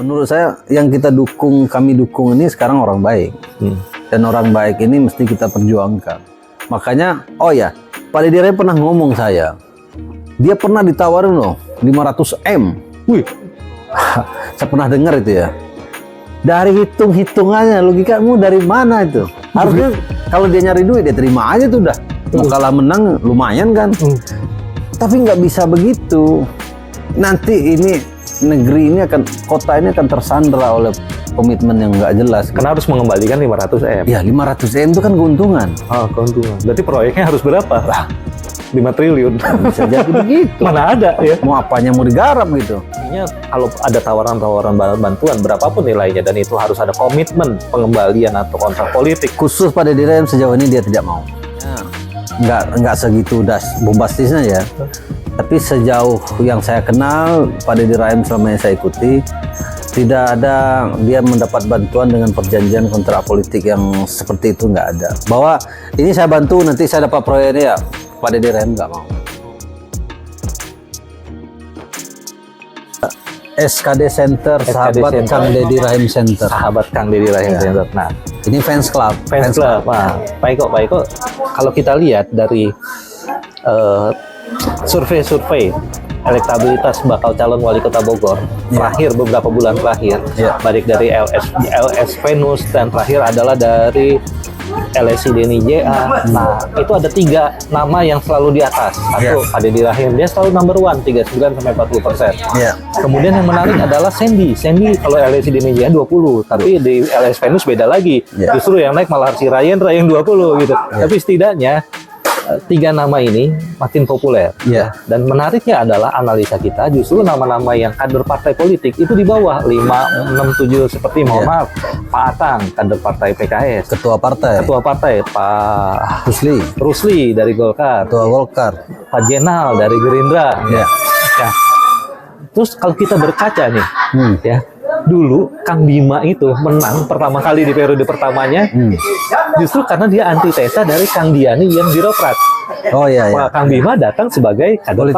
Menurut saya yang kami dukung ini sekarang orang baik. Dan orang baik ini mesti kita perjuangkan. Makanya, oh ya, Pak Deddy Rahim pernah ngomong saya. Dia pernah ditawarin loh 500 M. Wih. Saya pernah dengar itu ya. Dari hitung-hitungannya, logikamu dari mana itu? Harusnya kalau dia nyari duit, dia terima aja tuh udah. Mau kalah menang lumayan kan. Tapi nggak bisa begitu. Nanti ini negeri ini kota ini akan tersandra oleh komitmen yang nggak jelas. Karena harus mengembalikan 500 M. Ya 500 M itu kan keuntungan. Oh, keuntungan. Berarti proyeknya harus berapa? 5 triliun. Bisa jadi begitu. Mana ada ya? Mau apanya mau digarap gitu. Artinya kalau ada tawaran-tawaran bantuan berapapun nilainya dan itu harus ada komitmen pengembalian atau kontrak politik. Khusus pada Deddy Rahim sejauh ini dia tidak mau. Ya, nggak segitu bombastisnya ya. Tapi sejauh yang saya kenal Pak Deddy Rahim selama yang saya ikuti, tidak ada dia mendapat bantuan dengan perjanjian kontrak politik yang seperti itu, nggak ada. Bahwa ini saya bantu nanti saya dapat proyeknya, ya Pak Deddy Rahim nggak mau. SKD Center, Sahabat Kang Deddy Rahim Center. Sahabat Kang Deddy Rahim Center. Nah, ini fans club. Fans club. Nah, Pak Iko, kalau kita lihat dari survei elektabilitas bakal calon wali kota Bogor terakhir beberapa bulan terakhir, baik dari LS Venus dan terakhir adalah dari LSI Denny JA. Nah, itu ada 3 nama yang selalu di atas. Satu, Pak Deddy Rahim, dia selalu number 1, 39-40%. Kemudian yang menarik adalah Sandy. Kalau LSI Denny JA 20, tapi di LS Venus beda lagi. Justru yang naik malah si Ryan 20 gitu. Tapi setidaknya 3 nama ini makin populer. Dan menariknya adalah analisa kita justru nama-nama yang kader partai politik itu di bawah 5, 6, 7 seperti mohon maaf Pak Atang, kader partai PKS, ketua partai Pak Rusli dari Golkar, ketua Golkar, Pak Jenal dari Gerindra. Nah, terus kalau kita berkaca nih, ya dulu Kang Bima itu menang pertama kali di periode pertamanya justru karena dia antitesa dari Kang Diani yang birokrat. Kang Bima datang sebagai kader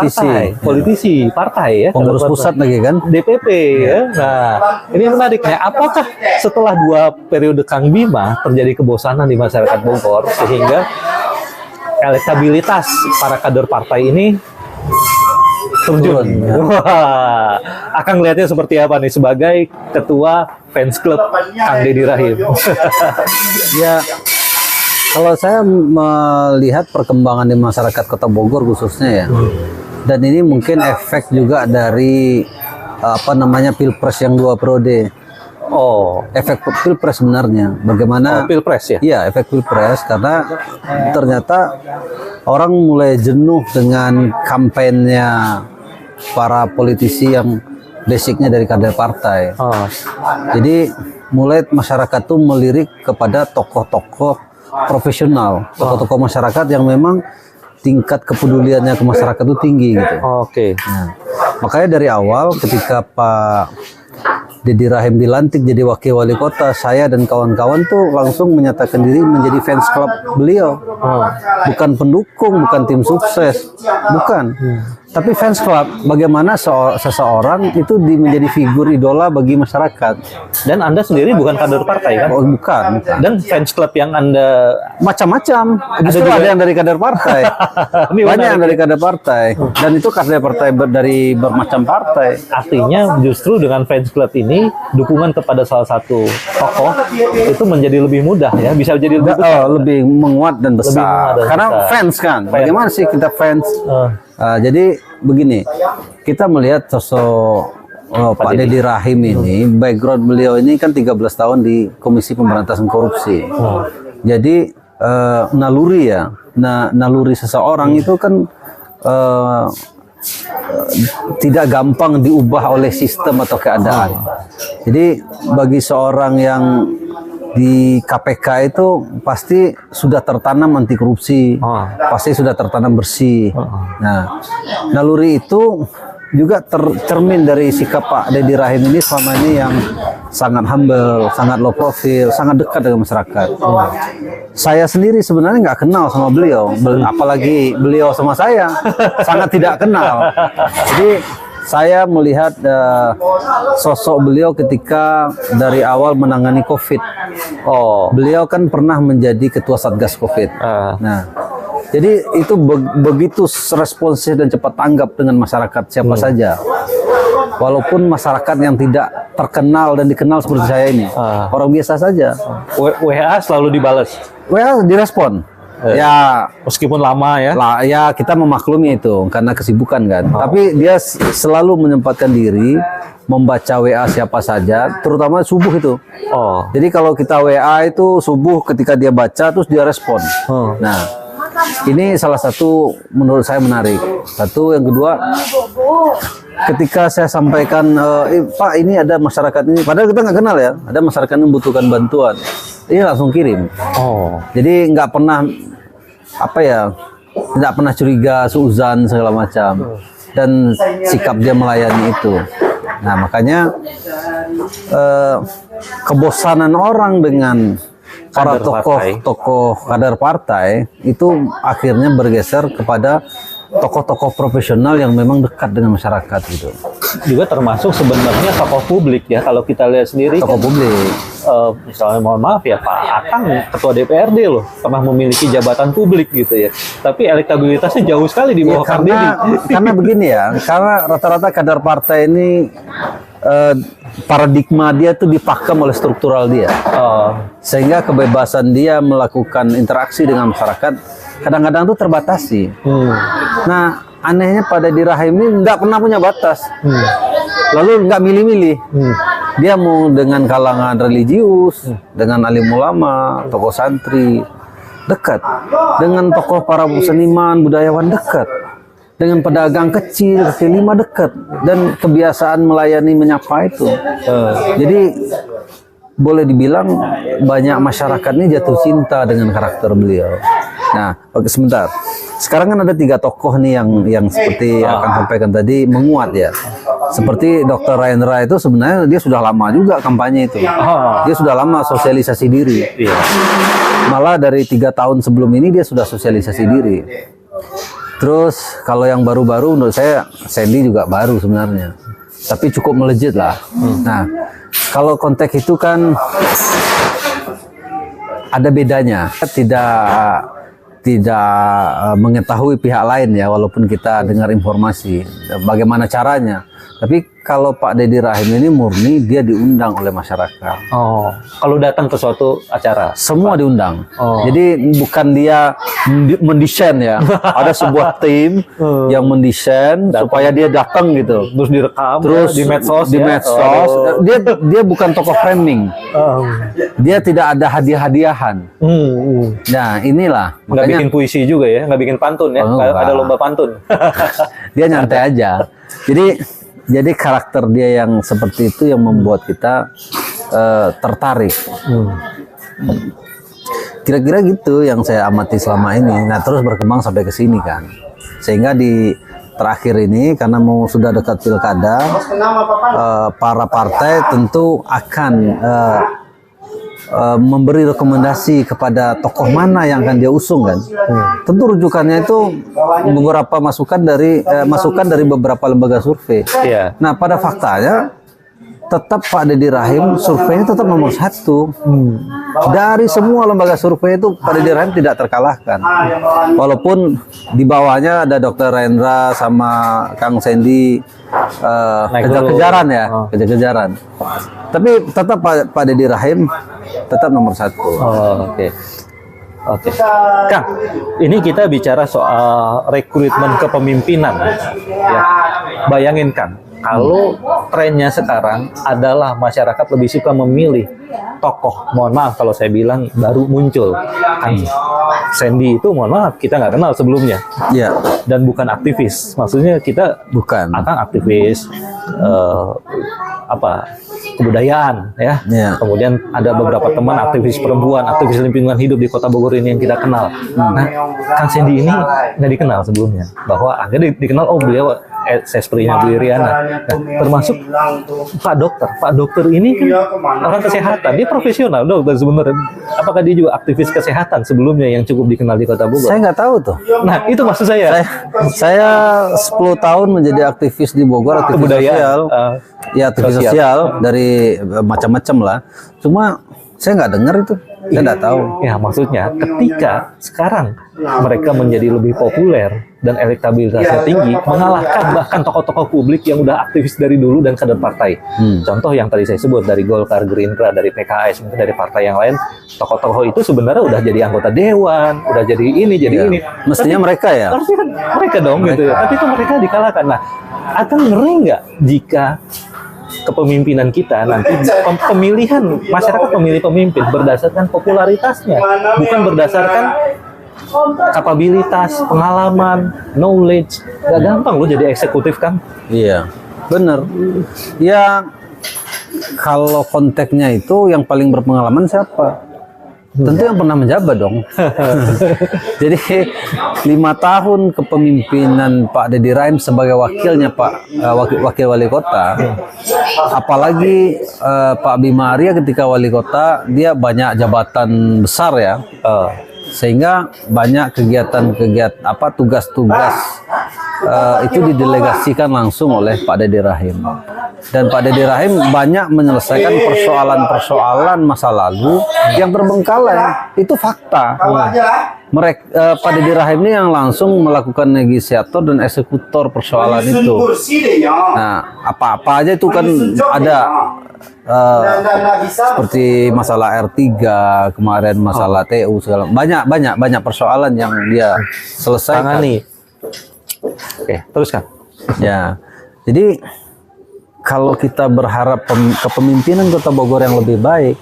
politisi partai ya, pengurus pusat lagi kan, DPP ya. Nah, ini menarik ya. Apakah setelah 2 periode Kang Bima terjadi kebosanan di masyarakat Bogor sehingga elektabilitas para kader partai ini turun? Wah, akan melihatnya seperti apa nih sebagai ketua fans club Kang Deddy Rahim? Ya, kalau saya melihat perkembangan di masyarakat Kota Bogor khususnya ya, dan ini mungkin efek juga dari Pilpres yang 2 periode. Efek Pilpres sebenarnya. Bagaimana? Pilpres ya? Iya, efek Pilpres karena ternyata orang mulai jenuh dengan kampanye para politisi yang basicnya dari kader partai. Jadi mulai masyarakat tuh melirik kepada tokoh-tokoh profesional, tokoh-tokoh masyarakat yang memang tingkat kepeduliannya ke masyarakat itu tinggi gitu. Nah, makanya dari awal ketika Pak Deddy Rahim dilantik jadi wakil wali kota, saya dan kawan-kawan tuh langsung menyatakan diri menjadi fans club beliau. Bukan pendukung, bukan tim sukses, bukan. Tapi fans club, bagaimana seseorang itu menjadi figur idola bagi masyarakat. Dan Anda sendiri bukan kader partai kan? Bukan. Dan fans club yang Anda macam-macam. Justru ada yang dari kader partai. Banyak yang dari kader partai. Dan itu kader partai dari bermacam partai. Artinya justru dengan fans club ini dukungan kepada salah satu tokoh itu menjadi lebih mudah ya, bisa jadi lebih besar. Lebih menguat dan besar. Karena fans kan. Bagaimana sih kita fans? Jadi begini, kita melihat sosok Pak Deddy Rahim ini, background beliau ini kan 13 tahun di Komisi Pemberantasan Korupsi. Jadi naluri naluri seseorang itu kan tidak gampang diubah oleh sistem atau keadaan. Jadi bagi seorang yang di KPK itu pasti sudah tertanam anti korupsi, pasti sudah tertanam bersih. Nah, naluri itu juga tercermin dari sikap Pak Deddy Rahim ini selama ini yang sangat humble, sangat low profile, sangat dekat dengan masyarakat. Saya sendiri sebenarnya nggak kenal sama beliau, apalagi beliau sama saya sangat tidak kenal. Jadi Saya melihat sosok beliau ketika dari awal menangani COVID. Oh, Beliau kan pernah menjadi ketua Satgas COVID. Nah, jadi itu begitu responsif dan cepat tanggap dengan masyarakat siapa saja. Walaupun masyarakat yang tidak terkenal dan dikenal seperti saya ini, orang biasa saja. WA selalu dibalas. WA direspon. Ya, Meskipun lama ya. lah, ya kita memaklumi itu karena kesibukan kan. Tapi dia selalu menyempatkan diri membaca WA siapa saja, terutama subuh itu. Oh, Jadi kalau kita WA itu subuh ketika dia baca terus dia respon. Nah, ini salah satu menurut saya menarik. Satu, yang kedua, ketika saya sampaikan, Pak ini ada masyarakat ini, padahal kita nggak kenal ya, ada masyarakat yang membutuhkan bantuan, ini langsung kirim. oh, Jadi nggak pernah tidak pernah curiga, suuzan segala macam, dan sikap dia melayani itu. Nah makanya kebosanan orang dengan para tokoh kader partai itu akhirnya bergeser kepada tokoh-tokoh profesional yang memang dekat dengan masyarakat gitu. juga termasuk sebenarnya tokoh publik ya. Kalau kita lihat sendiri Tokoh publik. Misalnya mohon maaf ya Pak Akang ketua DPRD loh, pernah memiliki jabatan publik gitu ya. Tapi elektabilitasnya jauh sekali di bawah Kang Deddy. Karena begini ya, karena rata-rata kader partai ini paradigma dia tuh dipakem oleh struktural dia. Sehingga kebebasan dia melakukan interaksi dengan masyarakat kadang-kadang tuh terbatasi. Nah, anehnya pada Deddy Rahim ini nggak pernah punya batas. Lalu nggak milih-milih. Dia mau dengan kalangan religius, dengan alim ulama, tokoh santri, dekat. Dengan tokoh para seniman, budayawan, dekat. Dengan pedagang kecil, kaki lima, dekat. Dan kebiasaan melayani menyapa itu. Jadi boleh dibilang banyak masyarakat ini jatuh cinta dengan karakter beliau. Nah, oke, sebentar. Sekarang kan ada 3 tokoh nih yang seperti akan sampaikan tadi menguat ya. Seperti Dr. Rahendra itu sebenarnya dia sudah lama juga kampanye itu. Dia sudah lama sosialisasi diri. Malah dari 3 tahun sebelum ini dia sudah sosialisasi diri. Terus kalau yang baru-baru menurut saya Sandy juga baru sebenarnya. Tapi cukup melejit lah. Nah, kalau konteks itu kan ada bedanya. Tidak mengetahui pihak lain ya, walaupun kita dengar informasi bagaimana caranya. Tapi kalau Pak Deddy Rahim ini murni dia diundang oleh masyarakat. Kalau datang ke suatu acara, semua diundang. Jadi bukan dia mendesain ya. Ada sebuah tim yang mendesain supaya dia datang gitu. Terus direkam, terus di medsos. Dia bukan tokoh framing. Dia tidak ada hadiah-hadiahan. Nah inilah. Nggak bikin puisi juga ya, nggak bikin pantun ya. Nggak ada lomba pantun. Dia nyantai aja. Jadi karakter dia yang seperti itu yang membuat kita tertarik. Kira-kira gitu yang saya amati selama ini. Nah terus berkembang sampai ke sini kan. Sehingga di terakhir ini karena sudah dekat pilkada, para partai tentu akan memberi rekomendasi kepada tokoh mana yang akan dia usung kan. Tentu rujukannya itu beberapa masukan dari beberapa lembaga survei. Nah pada faktanya tetap Pak Deddy Rahim surveinya tetap nomor 1. Dari semua lembaga survei itu Pak Deddy Rahim tidak terkalahkan. Walaupun di bawahnya ada Dr. Rahendra sama Kang Sandy kejar-kejaran ya, kejar-kejaran. Tapi tetap Pak Deddy Rahim tetap nomor 1. Oke. Kang, ini kita bicara soal rekrutmen kepemimpinan. Ya. Bayangin Kang, kalau trennya sekarang adalah masyarakat lebih suka memilih tokoh, mohon maaf kalau saya bilang baru muncul. Kang Sandy itu mohon maaf kita nggak kenal sebelumnya. Dan bukan aktivis. Maksudnya kita bukan. Akang aktivis kebudayaan ya. Kemudian ada beberapa teman aktivis perempuan, aktivis lingkungan hidup di Kota Bogor ini yang kita kenal. Nah, Kang Sandy ini nggak dikenal sebelumnya. Bahwa akhirnya dikenal, beliau Sesprinya Bu Iriana. Nah, termasuk Pak Dokter ini kan orang kesehatan, dia profesional dokter sebenarnya. Apakah dia juga aktivis kesehatan sebelumnya yang cukup dikenal di Kota Bogor? Saya nggak tahu tuh. Nah, itu maksud saya. Saya 10 tahun menjadi aktivis di Bogor, aktivis sosial. Ya, aktivis sosial dari macam-macam lah. Cuma saya nggak dengar itu. Saya nggak tahu. Ya, maksudnya ketika sekarang mereka menjadi lebih populer dan elektabilitasnya tinggi, mengalahkan bahkan tokoh-tokoh publik yang udah aktivis dari dulu dan kader partai. Contoh yang tadi saya sebut dari Golkar, Gerindra, dari PKS, mungkin dari partai yang lain, tokoh-tokoh itu sebenarnya udah jadi anggota dewan, udah jadi ini, jadi ini. Mestinya mereka ya. Harusnya kan mereka dong gitu ya. Tapi itu mereka dikalahkan. Nah, akan ngeri nggak jika kepemimpinan kita nanti pemilihan masyarakat memilih pemimpin berdasarkan popularitasnya, bukan berdasarkan kapabilitas, pengalaman, knowledge. Gak gampang lo jadi eksekutif kan? Iya, bener. Ya, kalau konteksnya itu yang paling berpengalaman siapa? Tentu yang pernah menjabat dong. Jadi 5 tahun kepemimpinan Pak Deddy Rahim sebagai wakilnya wakil wali kota. Apalagi Pak Bima Arya ketika wali kota, dia banyak jabatan besar ya. Sehingga banyak kegiatan-kegiatan tugas-tugas itu didelegasikan langsung oleh Pak Deddy Rahim. Dan Pak Deddy Rahim banyak menyelesaikan persoalan-persoalan masa lalu yang terbengkalai. Itu fakta. Pak Deddy Rahim ini yang langsung melakukan negosiator dan eksekutor persoalan itu. Nah, apa-apa aja itu kan ada. Seperti masalah R3 kemarin, masalah TU segala banyak persoalan yang dia selesaikan. Oke, teruskan. Ya, jadi kalau kita berharap kepemimpinan Kota Bogor yang lebih baik,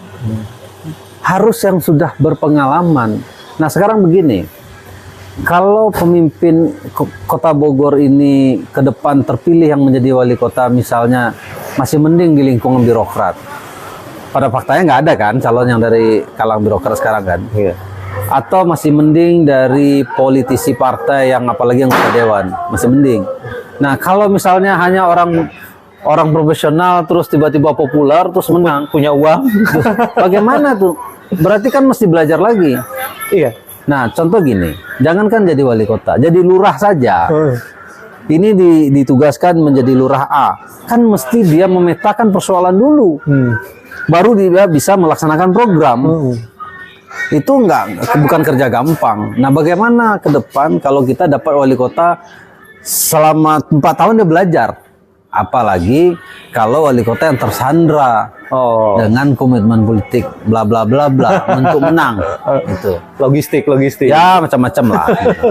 harus yang sudah berpengalaman. Nah, sekarang begini, kalau pemimpin Kota Bogor ini ke depan terpilih yang menjadi wali kota misalnya, masih mending di lingkungan birokrat. Pada faktanya nggak ada kan calon yang dari kalangan birokrat sekarang kan. Iya. Atau masih mending dari politisi partai yang apalagi yang anggota dewan, masih mending. Nah, kalau misalnya hanya orang profesional terus tiba-tiba populer terus menang, punya uang, bagaimana tuh? Berarti kan mesti belajar lagi. Iya. Nah, contoh gini, jangankan jadi wali kota, jadi lurah saja. Ini ditugaskan menjadi lurah A, kan mesti dia memetakan persoalan dulu, baru dia bisa melaksanakan program. Itu bukan kerja gampang. Nah, bagaimana ke depan kalau kita dapat wali kota selama 4 tahun dia belajar, apalagi kalau wali kota yang tersandra dengan komitmen politik bla bla bla bla untuk menang, itu logistik ya macam-macam lah gitu.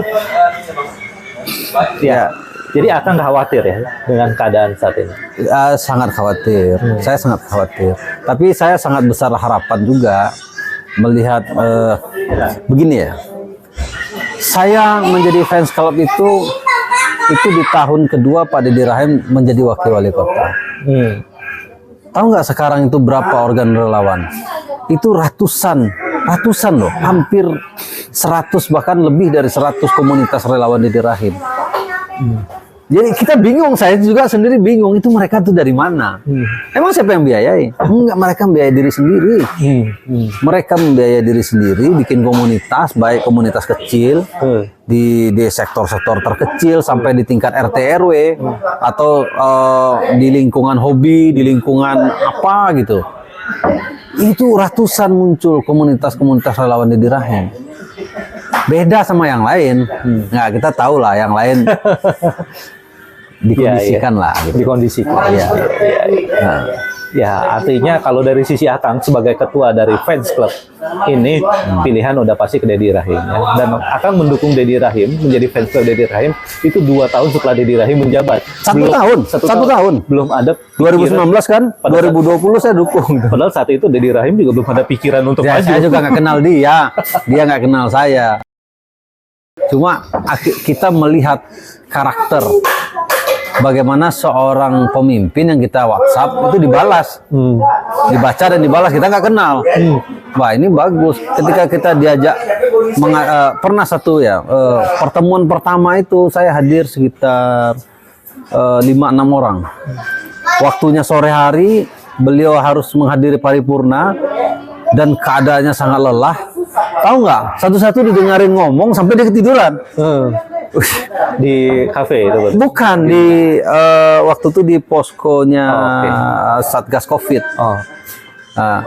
Ya. Jadi akan khawatir ya dengan keadaan saat ini? Sangat khawatir, saya sangat khawatir. Tapi saya sangat besar harapan juga melihat begini ya. Saya menjadi fans club itu di tahun kedua Pak Deddy Rahim menjadi wakil wali kota. Tahu nggak sekarang itu berapa organ relawan? Itu ratusan loh, hampir 100 bahkan lebih dari 100 komunitas relawan Deddy Rahim. Jadi kita bingung, saya juga sendiri bingung, itu mereka tuh dari mana? Emang siapa yang biayai? Enggak, mereka membiayai diri sendiri. Mereka membiayai diri sendiri, bikin komunitas, baik komunitas kecil di sektor-sektor terkecil sampai di tingkat RT RW atau di lingkungan hobi, di lingkungan apa gitu. Itu ratusan muncul komunitas-komunitas relawan Deddy Rahim. Beda sama yang lain. Nah, kita tahu lah yang lain dikondisikan lah gitu. Dikondisikan. Iya. Nah, ya artinya kalau dari sisi Akang sebagai ketua dari fans club ini pilihan udah pasti ke Deddy Rahim ya. Dan Akang mendukung Deddy Rahim menjadi fans club Deddy Rahim itu 2 tahun setelah Deddy Rahim menjabat. Satu tahun. Belum ada 2019 kan, 2020 saya dukung. Padahal saat itu Deddy Rahim juga belum ada pikiran untuk maju. Saya juga nggak kenal dia nggak kenal saya. Cuma kita melihat karakter, bagaimana seorang pemimpin yang kita WhatsApp itu dibalas, dibaca dan dibalas, kita nggak kenal. Wah, ini bagus. Ketika kita diajak pernah satu ya pertemuan pertama itu saya hadir sekitar 5-6 orang. Waktunya sore hari, beliau harus menghadiri paripurna dan keadaannya sangat lelah. Tahu nggak? Satu-satu didengarin ngomong sampai dia ketiduran. Di kafe itu? Bukan di waktu itu di poskonya Satgas Covid. Nah,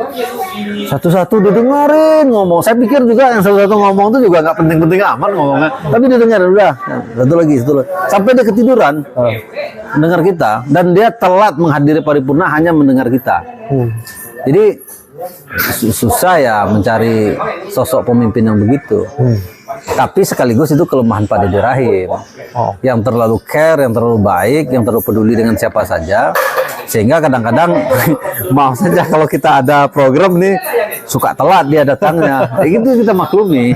satu-satu didengarin ngomong. Saya pikir juga yang satu-satu ngomong itu juga nggak penting-penting amat ngomongnya. Tapi didengarin udah. Satu lagi. Sampai dia ketiduran. Mendengar kita. Dan dia telat menghadiri paripurna hanya mendengar kita. Jadi susah ya mencari sosok pemimpin yang begitu. Tapi sekaligus itu kelemahan Pak Deddy Rahim. Yang terlalu care, yang terlalu baik, yang terlalu peduli dengan siapa saja. Sehingga kadang-kadang maaf saja kalau kita ada program nih suka telat dia datangnya. Itu kita maklumi.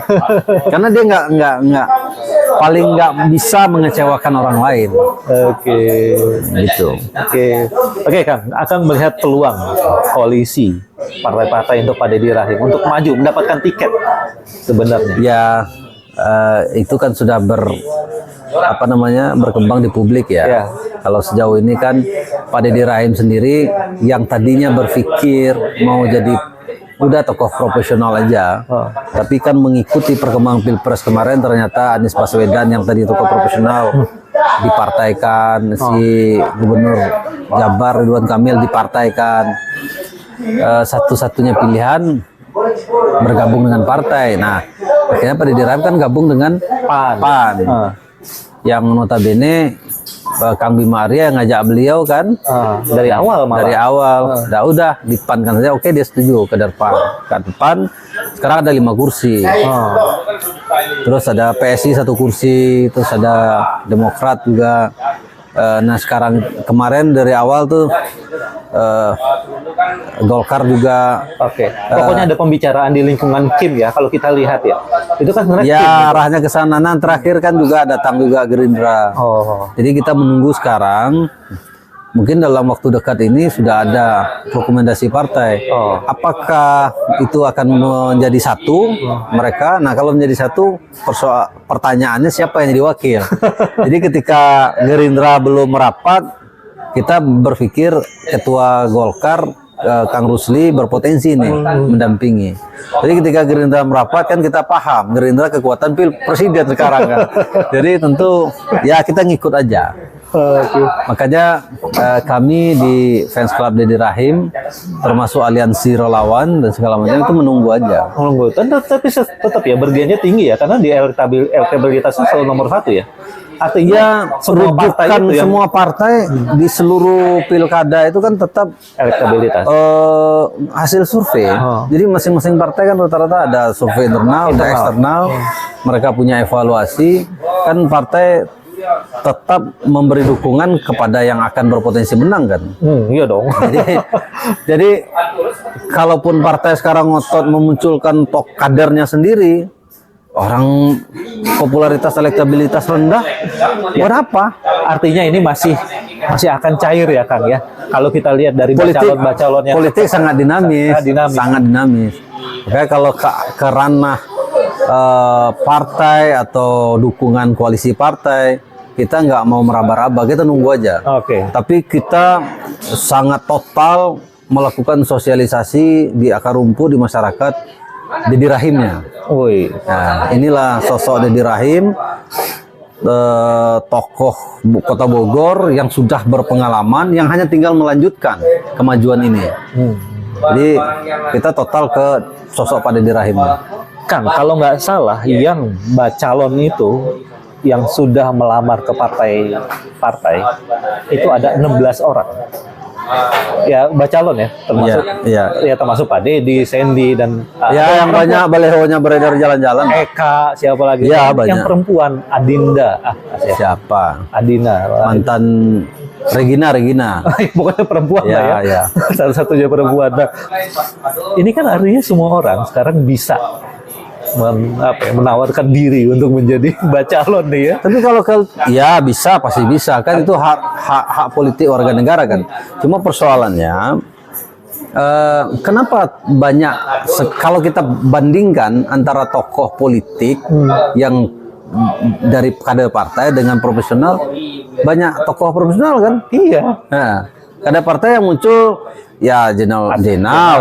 Karena dia paling nggak bisa mengecewakan orang lain. Gitu. Oke, Kang, akan melihat peluang koalisi partai-partai untuk Pak Deddy Rahim untuk maju mendapatkan tiket sebenarnya. Ya, itu kan sudah berkembang di publik ya. Kalau sejauh ini kan Pak Deddy Rahim sendiri yang tadinya berpikir mau jadi udah tokoh profesional aja, tapi kan mengikuti perkembangan Pilpres kemarin ternyata Anies Baswedan yang tadi tokoh profesional dipartaikan, si Gubernur Jabar Ridwan Kamil dipartaikan, satu-satunya pilihan bergabung dengan partai. Nah, akhirnya Pak Deddy Rahim kan gabung dengan PAN. Yang notabene Kang Bima Arya yang ngajak beliau kan dari awal malah. Dari awal. Udah di PAN kan saja. Oke, dia setuju ke PAN. Sekarang ada 5 kursi. Terus ada PSI 1 kursi, terus ada Demokrat juga. Nah, sekarang kemarin dari awal tuh Golkar juga. Pokoknya ada pembicaraan di lingkungan Kim ya, kalau kita lihat ya. Itu kan sebenarnya ya Kim, arahnya ke sana. Nah, terakhir kan juga datang juga Gerindra. Jadi kita menunggu sekarang. Mungkin dalam waktu dekat ini sudah ada rekomendasi partai. Apakah itu akan menjadi satu mereka? Nah, kalau menjadi satu, pertanyaannya siapa yang jadi wakil? Jadi ketika Gerindra belum merapat, kita berpikir ketua Golkar Kang Rusli berpotensi nih mendampingi. Jadi ketika Gerindra merapat kan kita paham Gerindra kekuatan presiden sekarang kan. Jadi tentu ya kita ngikut aja. Makanya kami di fans club Deddy Rahim termasuk aliansi relawan dan segala macam itu menunggu aja. Tapi tetap ya bergennya tinggi ya karena di elektabilitasnya selalu nomor 1 ya. Artinya semua partai di seluruh pilkada itu kan tetap elektabilitas hasil survei. Jadi masing-masing partai kan rata-rata ada survei internal, ada eksternal. Mereka punya evaluasi. Kan partai tetap memberi dukungan kepada yang akan berpotensi menang kan. Iya dong. Jadi kalaupun partai sekarang ngotot memunculkan kadernya sendiri, orang popularitas elektabilitas rendah, buat apa? Artinya ini masih akan cair ya Kang ya. Kalau kita lihat dari bacalon yang politik sangat dinamis. Oke, kalau ke ranah partai atau dukungan koalisi partai, kita nggak mau meraba-raba, kita nunggu aja. Tapi kita sangat total melakukan sosialisasi di akar rumput di masyarakat Deddy Rahimnya. Nah, inilah sosok Deddy Rahim, tokoh Kota Bogor yang sudah berpengalaman, yang hanya tinggal melanjutkan kemajuan ini. Jadi kita total ke sosok Pak Deddy Rahim. Kang, kalau nggak salah yang bacalon itu yang sudah melamar ke partai itu ada 16 orang. Ya bacalon ya, termasuk termasuk Pak Deddy, Sandy dan yang banyak balehonya beredar jalan-jalan. Eka, siapa lagi? Banyak. Yang perempuan Adinda. Siapa? Adina. Mantan Regina. Pokoknya perempuan lah ya. Salah satunya perempuan. Nah, ini kan artinya semua orang sekarang bisa menawarkan diri untuk menjadi bacalon nih ya. Tapi kalau pasti bisa kan, itu hak politik warga negara kan. Cuma persoalannya kenapa banyak kalau kita bandingkan antara tokoh politik yang dari kader partai dengan profesional, banyak tokoh profesional kan? Iya. Nah, kader partai yang muncul ya Jenal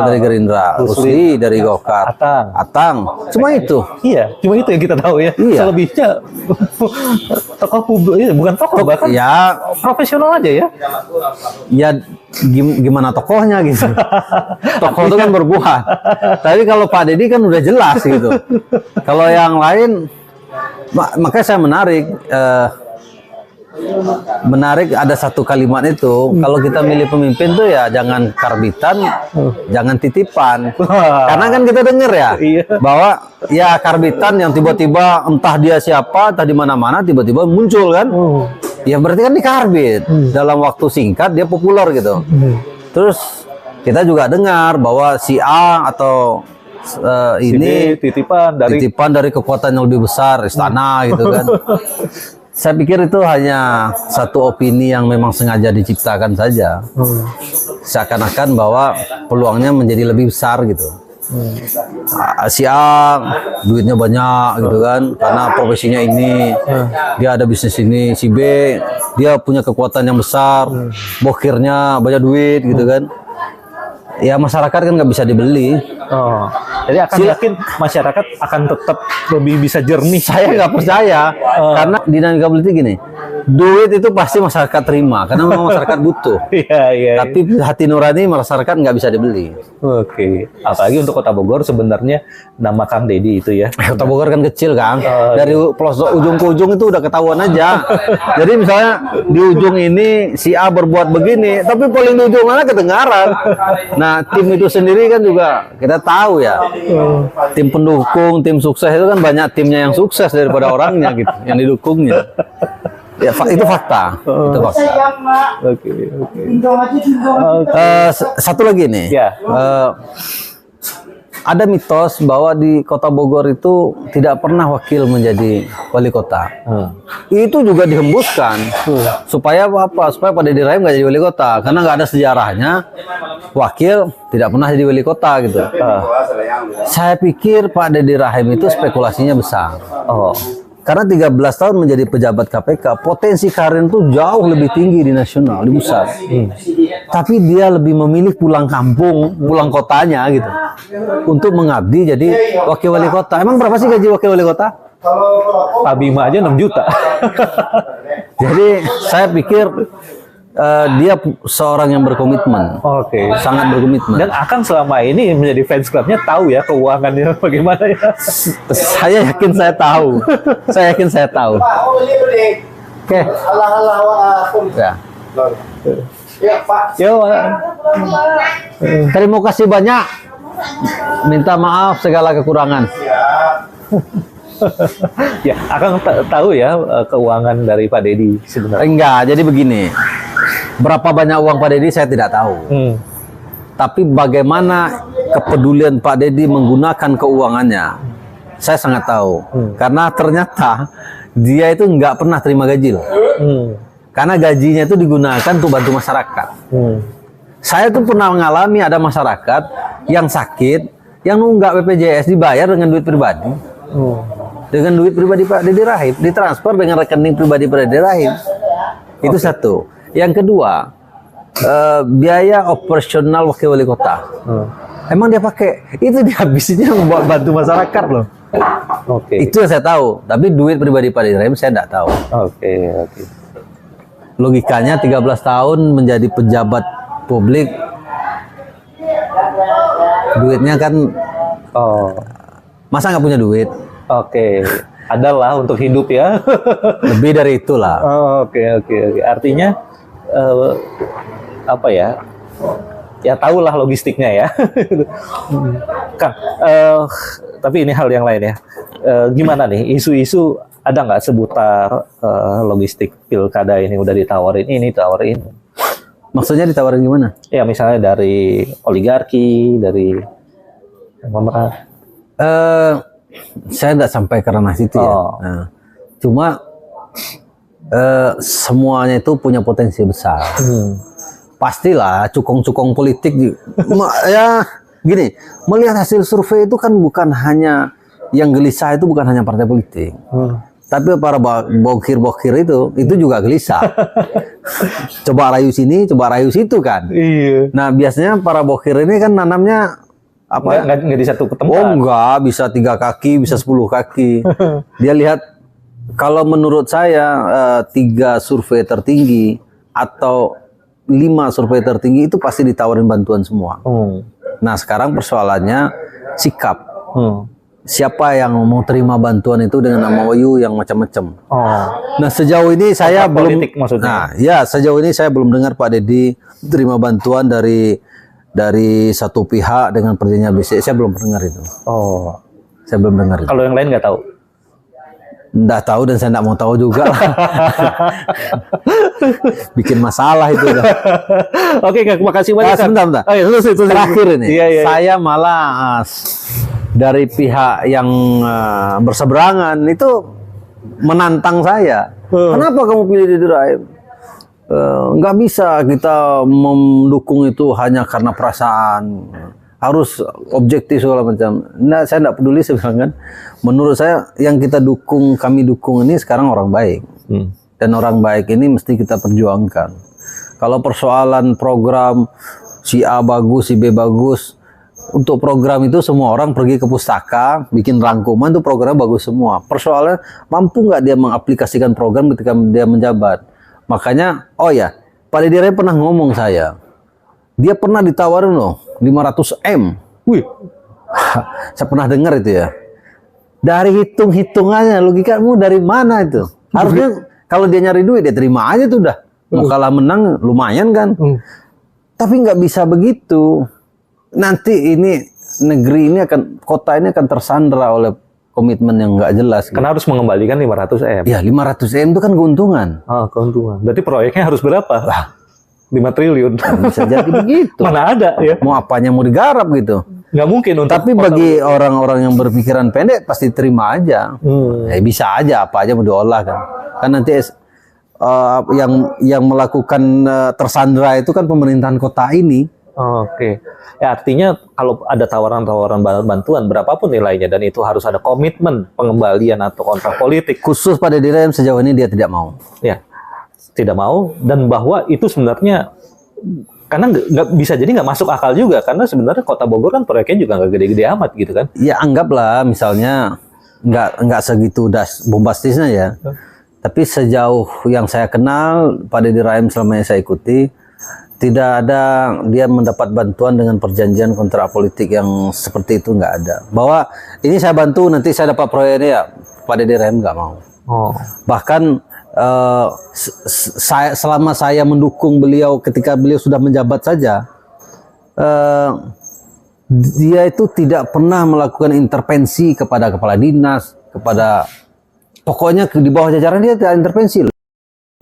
dari Gerindra, Rusli dari Golkar, Atang, cuma itu. Iya, cuma itu yang kita tahu ya. Iya. Selebihnya tokoh publik, bukan tokoh bahkan ya profesional aja ya. Ya gimana tokohnya gitu. Tokoh itu kan berbuat. Tapi kalau Pak Deddy kan udah jelas gitu. Kalau yang lain, makanya saya menarik ada satu kalimat itu, kalau kita milih pemimpin tuh ya jangan karbitan, jangan titipan. Karena kan kita dengar ya bahwa ya karbitan yang tiba-tiba entah dia siapa, entah di mana-mana tiba-tiba muncul kan. Ya berarti kan dikarbit. Dalam waktu singkat dia populer gitu. Terus kita juga dengar bahwa si A atau ini titipan dari kekuatan yang lebih besar, istana gitu kan. Saya pikir itu hanya satu opini yang memang sengaja diciptakan saja. Seakan-akan bahwa peluangnya menjadi lebih besar gitu. Si A duitnya banyak gitu kan, karena profesinya ini, dia ada bisnis ini. Si B dia punya kekuatan yang besar, bokirnya banyak duit gitu kan. Ya masyarakat kan nggak bisa dibeli. Jadi akan yakin masyarakat akan tetap lebih bisa jernih. Saya nggak percaya, karena dinamika politik gini, duit itu pasti masyarakat terima, karena memang masyarakat butuh. Iya. Tapi hati nurani masyarakat nggak bisa dibeli. Oke. Apalagi untuk Kota Bogor sebenarnya nama Kang Deddy itu ya. Kota Bogor kan kecil Kang, dari pelosok ujung ke ujung itu udah ketahuan aja. Jadi misalnya di ujung ini si A berbuat begini, tapi paling di ujung mana kedengaran. Nah tim itu sendiri kan juga kita tahu ya. Tim pendukung, tim sukses itu kan banyak timnya yang sukses daripada orangnya gitu, yang didukungnya. Ya itu fakta. Itu fakta. Oke. Satu lagi nih. Ada mitos bahwa di Kota Bogor itu tidak pernah wakil menjadi wali kota. Itu juga dihembuskan supaya apa? Supaya Pak Deddy Rahim nggak jadi wali kota, karena nggak ada sejarahnya wakil tidak pernah jadi wali kota gitu. Saya pikir Pak Deddy Rahim itu spekulasinya besar. Karena 13 tahun menjadi pejabat KPK, potensi karir itu jauh lebih tinggi di nasional, di pusat. Tapi dia lebih memilih pulang kampung, pulang kotanya gitu, untuk mengabdi jadi wakil wali kota. Emang berapa sih gaji wakil wali kota? Pak Bima aja 6 juta. Jadi saya pikir dia seorang yang berkomitmen. Sangat berkomitmen. Dan Akang selama ini menjadi fans clubnya tahu ya keuangannya bagaimana ya. Saya yakin saya tahu. Saya yakin saya tahu. Oke. Ya Pak. Terima kasih banyak. Minta maaf segala kekurangan. Ya, Akang tahu ya keuangan dari Pak Deddy sebenarnya. Enggak, jadi begini. Berapa banyak uang Pak Deddy saya tidak tahu. Tapi bagaimana kepedulian Pak Deddy menggunakan keuangannya, saya sangat tahu. Karena ternyata dia itu nggak pernah terima gaji loh. Karena gajinya itu digunakan untuk bantu masyarakat. Saya tuh pernah mengalami ada masyarakat yang sakit, yang nunggak BPJS dibayar dengan duit pribadi. Dengan duit pribadi Pak Deddy Rahim, ditransfer dengan rekening pribadi Pak Deddy Rahim. Itu satu. Yang kedua, biaya operasional wakil wali kota. Emang dia pakai itu, dihabisnya buat bantu masyarakat loh. Itu yang saya tahu. Tapi duit pribadi Pak Deddy Rahim saya tidak tahu. Logikanya 13 tahun menjadi pejabat publik, duitnya kan masa nggak punya duit? Adalah untuk hidup ya. Lebih dari itulah. Artinya apa ya? Ya tahulah logistiknya ya. Kang, tapi ini hal yang lain ya. Gimana nih isu-isu, ada nggak seputar logistik pilkada ini, udah ditawarin ini, tawarin ini? Maksudnya ditawarin gimana? Ya misalnya dari oligarki, dari pemerintah. Saya nggak sampai ke ranah situ ya. Nah, cuma semuanya itu punya potensi besar. Pastilah cukong-cukong politik ya gini, melihat hasil survei itu kan bukan hanya yang gelisah, itu bukan hanya partai politik. Tapi para bokir-bokir itu juga gelisah. Coba rayu sini, coba rayu situ kan. Iya. Nah biasanya para bokir ini kan nanamnya apa? Nggak di satu tempat. Oh enggak, bisa 3 kaki, bisa 10 kaki. Dia lihat, kalau menurut saya 3 survei tertinggi atau 5 survei tertinggi itu pasti ditawarin bantuan semua. Nah sekarang persoalannya sikap. Siapa yang mau terima bantuan itu dengan MOU yang macam-macam. Nah sejauh ini saya belum. Politik maksudnya. Nah ya sejauh ini saya belum dengar Pak Deddy terima bantuan dari satu pihak dengan perjanjian BC. Saya belum dengar itu. Saya belum dengar itu. Kalau yang lain nggak tahu. Nggak tahu dan saya nggak mau tahu juga. Bikin masalah itu. Oke, makasih banyak. Sebentar. Oh, iya, Terakhir ini, iya. saya malah dari pihak yang berseberangan itu menantang saya. Kenapa kamu pilih Deddy Rahim? Nggak bisa kita mendukung itu hanya karena perasaan. Harus objektif segala macam. Nah, saya nggak peduli sebenarnya kan. Menurut saya yang kami dukung ini sekarang orang baik. Dan orang baik ini mesti kita perjuangkan. Kalau persoalan program si A bagus, si B bagus, untuk program itu semua orang pergi ke pustaka, bikin rangkuman itu program bagus semua. Persoalan mampu nggak dia mengaplikasikan program ketika dia menjabat. Makanya, oh ya, Pak Deddy Rahim pernah ngomong saya. Dia pernah ditawarin loh 500 M. Wih, saya pernah dengar itu ya. Dari hitung-hitungannya, logikamu dari mana itu? Harusnya kalau dia nyari duit, dia terima aja tuh udah. Mau kalah menang lumayan kan. Tapi nggak bisa begitu. Nanti ini negeri ini kota ini akan tersandra oleh komitmen yang nggak jelas. Karena harus mengembalikan 500 M. Ya 500 M itu kan keuntungan. Keuntungan. Berarti proyeknya harus berapa? 5 triliun. Bisa jadi begitu. Mana ada ya? Mau apanya mau digarap gitu. Nggak mungkin. Tapi bagi orang-orang yang berpikiran pendek pasti terima aja. Bisa aja apa aja mau diolah kan. Kan nanti yang melakukan tersandra itu kan pemerintahan kota ini. Oke. Ya artinya kalau ada tawaran-tawaran bantuan berapapun nilainya dan itu harus ada komitmen pengembalian atau kontrak politik. Khusus pada Deddy Rahim sejauh ini dia tidak mau. Ya. Tidak mau, dan bahwa itu sebenarnya karena nggak bisa jadi nggak masuk akal juga, karena sebenarnya Kota Bogor kan proyeknya juga nggak gede-gede amat gitu kan. Ya anggaplah misalnya nggak segitu bombastisnya ya. Tapi sejauh yang saya kenal Pak Deddy Rahim selama yang saya ikuti, tidak ada dia mendapat bantuan dengan perjanjian kontrak politik yang seperti itu, nggak ada. Bahwa ini saya bantu nanti saya dapat proyeknya, ya Pak Deddy Rahim nggak mau. Bahkan selama saya mendukung beliau ketika beliau sudah menjabat saja, dia itu tidak pernah melakukan intervensi kepada kepala dinas, kepada pokoknya di bawah jajaran dia tidak intervensi.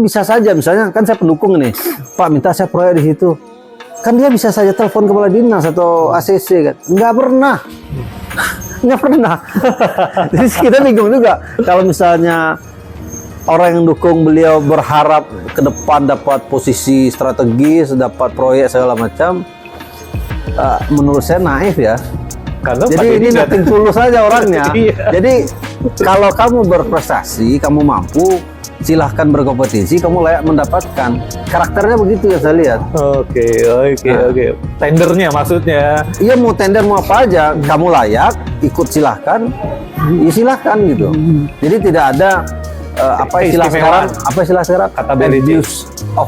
Bisa saja misalnya kan saya pendukung nih, Pak minta saya proyek di situ, kan dia bisa saja telepon kepala dinas atau ACC kan, nggak pernah. Jadi kita bingung juga kalau misalnya orang yang dukung beliau berharap ke depan dapat posisi strategis, dapat proyek segala macam, menurut saya naif ya. Karena jadi ini nothing tulus saja orangnya. Jadi kalau kamu berprestasi, kamu mampu, silahkan berkompetisi, kamu layak mendapatkan. Karakternya begitu ya saya lihat. Oke. Tendernya maksudnya. Iya, mau tender mau apa aja, kamu layak, ikut silahkan, ya silahkan gitu. Jadi tidak ada apa istilah sekarang kata abuse of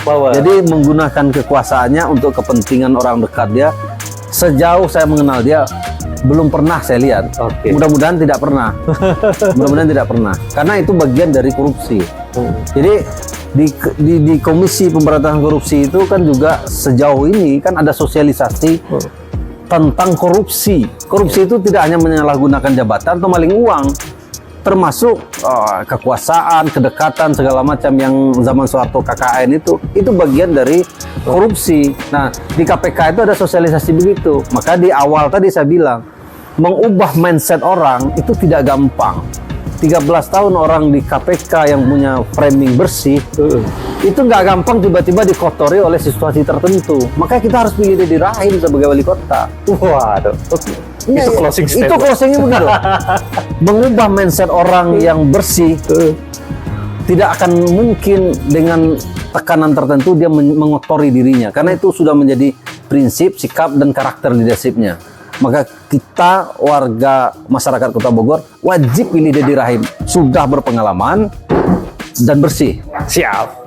power, Jadi menggunakan kekuasaannya untuk kepentingan orang dekat dia. Sejauh saya mengenal dia belum pernah saya lihat. Mudah-mudahan tidak pernah. Karena itu bagian dari korupsi. Jadi di Komisi Pemberantasan Korupsi itu kan juga sejauh ini kan ada sosialisasi tentang korupsi. Korupsi itu tidak hanya menyalahgunakan jabatan atau maling uang, termasuk kekuasaan, kedekatan segala macam yang zaman Soeharto KKN itu bagian dari korupsi. Nah, di KPK itu ada sosialisasi begitu. Maka di awal tadi saya bilang, mengubah mindset orang itu tidak gampang. 13 tahun orang di KPK yang punya framing bersih, itu nggak gampang tiba-tiba dikotori oleh situasi tertentu. Makanya kita harus pilih Deddy Rahim sebagai wali kota. Waduh. Itu closing Itu statement. closingnya begitu. Mengubah mindset orang yang bersih tidak akan mungkin dengan tekanan tertentu dia mengotori dirinya, karena itu sudah menjadi prinsip, sikap, dan karakter leadershipnya. Maka kita warga masyarakat Kota Bogor wajib pilih Dedi Rahim, sudah berpengalaman dan bersih. Siap.